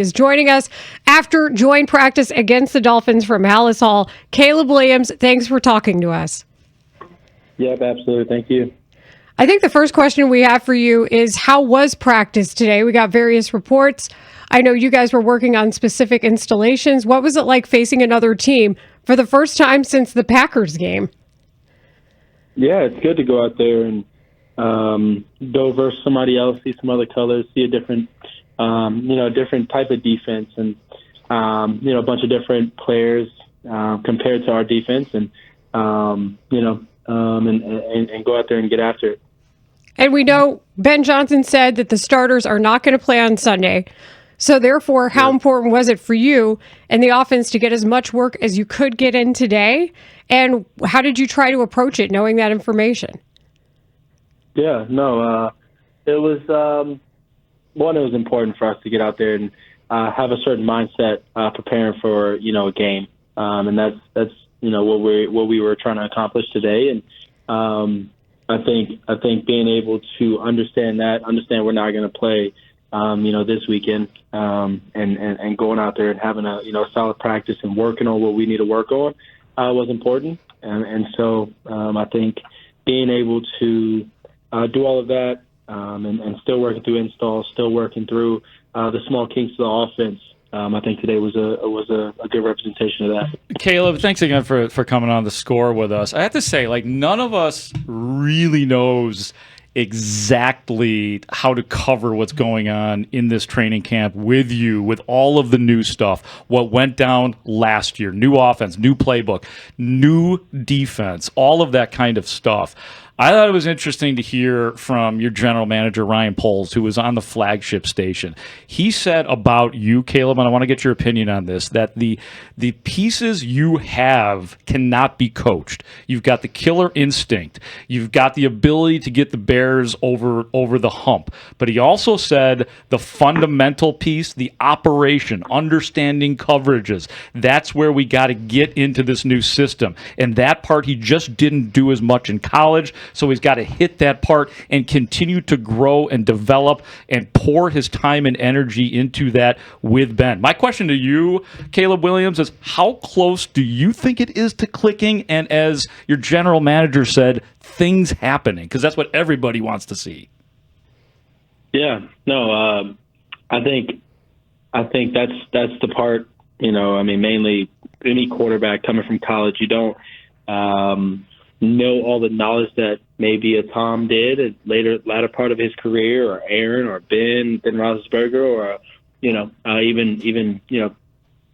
is joining us after joint practice against the Dolphins from Haugh. Caleb Williams, thanks for talking to us. Yep, absolutely. Thank you. I think the first question we have for you is, how was practice today? We got various reports. I know you guys were working on specific installations. What was it like facing another team for the first time since the Packers game? Yeah, it's good to go out there and go versus somebody else, see some other colors, see a different different type of defense, and a bunch of different players compared to our defense, and go out there and get after it. And we know Ben Johnson said that the starters are not going to play on Sunday. So therefore, how important was it for you and the offense to get as much work as you could get in today? And how did you try to approach it, knowing that information? Yeah, no, it was one. It was important for us to get out there and have a certain mindset preparing for a game, and that's what we were trying to accomplish today. And I think being able to understand we're not going to play this weekend, and going out there and having a solid practice and working on what we need to work on was important. And so I think being able to do all of that, and still working through installs, still working through the small kinks of the offense. I think today was a good representation of that. Caleb, thanks again for coming on The Score with us. I have to say, none of us really knows exactly how to cover what's going on in this training camp with you, with all of the new stuff, what went down last year, new offense, new playbook, new defense, all of that kind of stuff. I thought it was interesting to hear from your general manager, Ryan Poles, who was on the flagship station. He said about you, Caleb, and I want to get your opinion on this, that the pieces you have cannot be coached. You've got the killer instinct. You've got the ability to get the Bears over the hump. But he also said the fundamental piece, the operation, understanding coverages, that's where we got to get into this new system. And that part he just didn't do as much in college. So he's got to hit that part and continue to grow and develop and pour his time and energy into that with Ben. My question to you, Caleb Williams, is how close do you think it is to clicking? And as your general manager said, things happening, because that's what everybody wants to see. Yeah, no, I think that's the part. Mainly any quarterback coming from college, you don't know all the knowledge that maybe a Tom did at latter part of his career, or Aaron, or Ben Roethlisberger, or even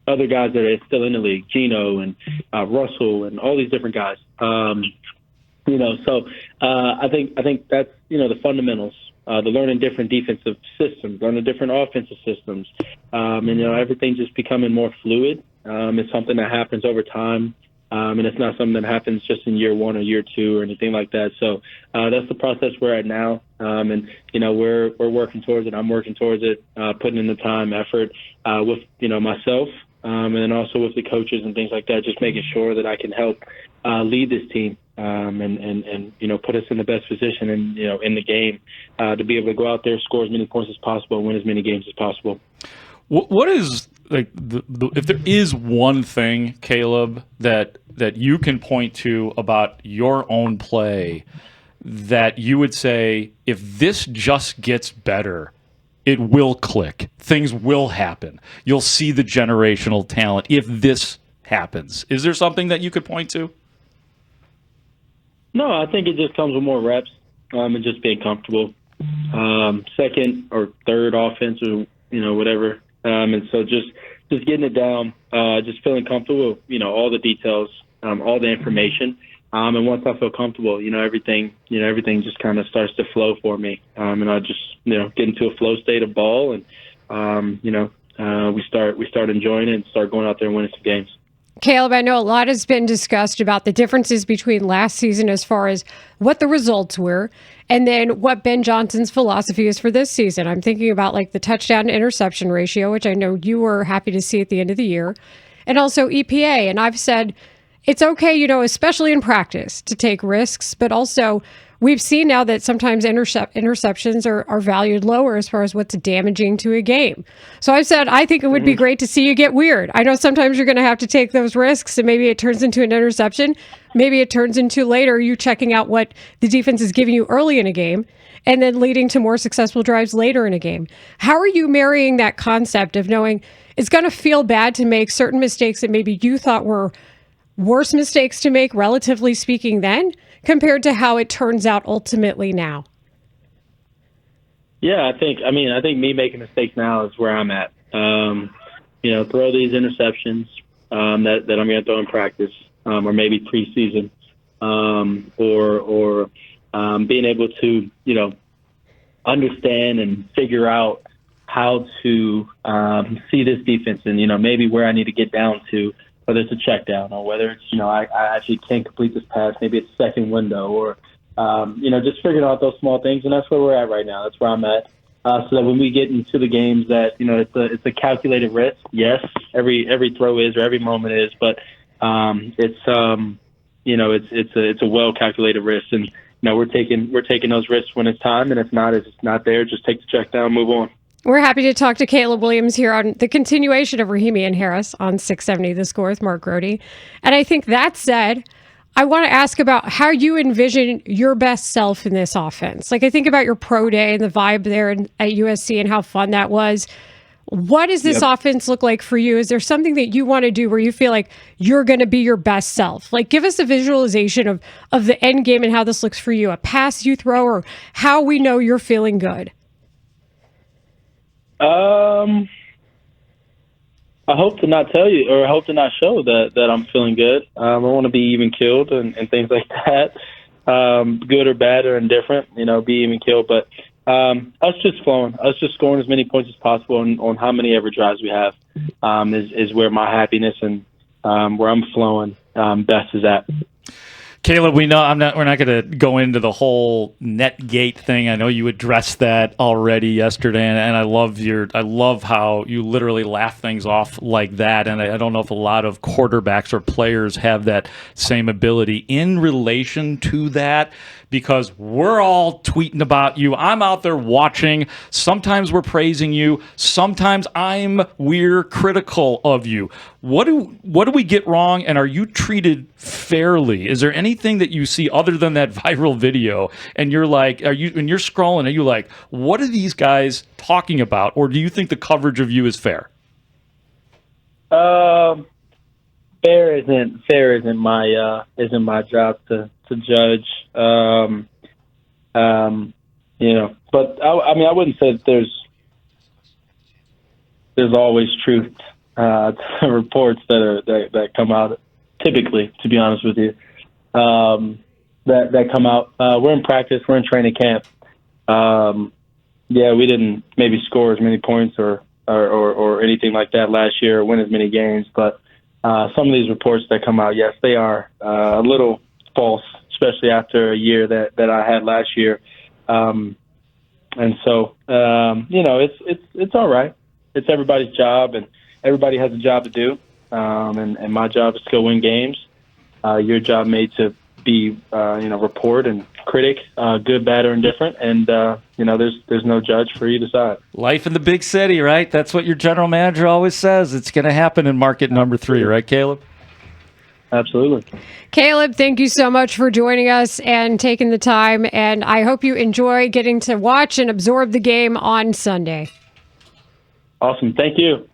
other guys that are still in the league, Geno and Russell and all these different guys. So I think that's the fundamentals. The learning different defensive systems, learning different offensive systems, everything just becoming more fluid. It's something that happens over time. And it's not something that happens just in year one or year two or anything like that. So that's the process we're at now. We're working towards it. I'm working towards it, putting in the time, effort with, myself, and then also with the coaches and things like that, just making sure that I can help lead this team and put us in the best position in the game to be able to go out there, score as many points as possible, and win as many games as possible. What is if there is one thing, Caleb, that you can point to about your own play that you would say, if this just gets better, it will click, things will happen, you'll see the generational talent if this happens? Is there something that you could point to? No, I think it just comes with more reps and just being comfortable. Second or third offense, or whatever. And so just getting it down, just feeling comfortable, all the details, all the information. And once I feel comfortable, everything just kind of starts to flow for me. And I just, get into a flow state of ball, and, we start enjoying it and start going out there and winning some games. Caleb, I know a lot has been discussed about the differences between last season as far as what the results were and then what Ben Johnson's philosophy is for this season. I'm thinking about the touchdown to interception ratio, which I know you were happy to see at the end of the year, and also EPA. And I've said it's okay, especially in practice, to take risks, but also we've seen now that sometimes interceptions are valued lower as far as what's damaging to a game. So I've said, I think it would be great to see you get weird. I know sometimes you're going to have to take those risks, and maybe it turns into an interception. Maybe it turns into later you checking out what the defense is giving you early in a game and then leading to more successful drives later in a game. How are you marrying that concept of knowing it's going to feel bad to make certain mistakes that maybe you thought were worse mistakes to make, relatively speaking, then, compared to how it turns out ultimately now? Yeah, I think me making mistakes now is where I'm at. Throw these interceptions that I'm going to throw in practice, or maybe preseason, or being able to, understand and figure out how to see this defense and, maybe where I need to get down to, whether it's a check down or whether it's, I actually can't complete this pass, maybe it's second window or, just figuring out those small things. And that's where we're at right now. That's where I'm at. So that when we get into the games that, it's a calculated risk. Yes, every throw is, or every moment is, but it's a well-calculated risk. And, we're taking those risks when it's time. And if it's not there, just take the check down, move on. We're happy to talk to Caleb Williams here on the continuation of Rahimi and Harris on 670 The Score with Mark Grody. And I think that said, I want to ask about how you envision your best self in this offense. Like, I think about your pro day and the vibe there at USC and how fun that was. What does this offense look like for you? Is there something that you want to do where you feel like you're going to be your best self? Like, give us a visualization of the end game and how this looks for you, a pass you throw, or how we know you're feeling good. I hope to not tell you, or I hope to not show that I'm feeling good. I want to be even killed and things like that. Good or bad or indifferent, be even killed. But us just flowing, us just scoring as many points as possible on how many ever drives we have is where my happiness and where I'm flowing best is at. Caleb, we're not going to go into the whole net gate thing. I know you addressed that already yesterday, and I love how you literally laugh things off like that. And I don't know if a lot of quarterbacks or players have that same ability in relation to that, because we're all tweeting about you. I'm out there watching. Sometimes we're praising you. Sometimes we're critical of you. What do we get wrong, and are you treated fairly? Is there anything that you see other than that viral video and you're like, when you're scrolling, are you like, what are these guys talking about? Or do you think the coverage of you is fair? Fair isn't my job to judge. But I wouldn't say that there's always truth to reports that come out. Typically, to be honest with you, that come out. We're in practice. We're in training camp. We didn't maybe score as many points or anything like that last year, or win as many games. But some of these reports that come out, yes, they are a little false, especially after a year that I had last year. And so, it's all right. It's everybody's job, and everybody has a job to do. And my job is to go win games. Your job may to be, report and critic, good, bad, or indifferent. And, there's no judge for either side. Life in the big city, right? That's what your general manager always says. It's going to happen in market number 3, right, Caleb? Absolutely. Caleb, thank you so much for joining us and taking the time. And I hope you enjoy getting to watch and absorb the game on Sunday. Awesome. Thank you.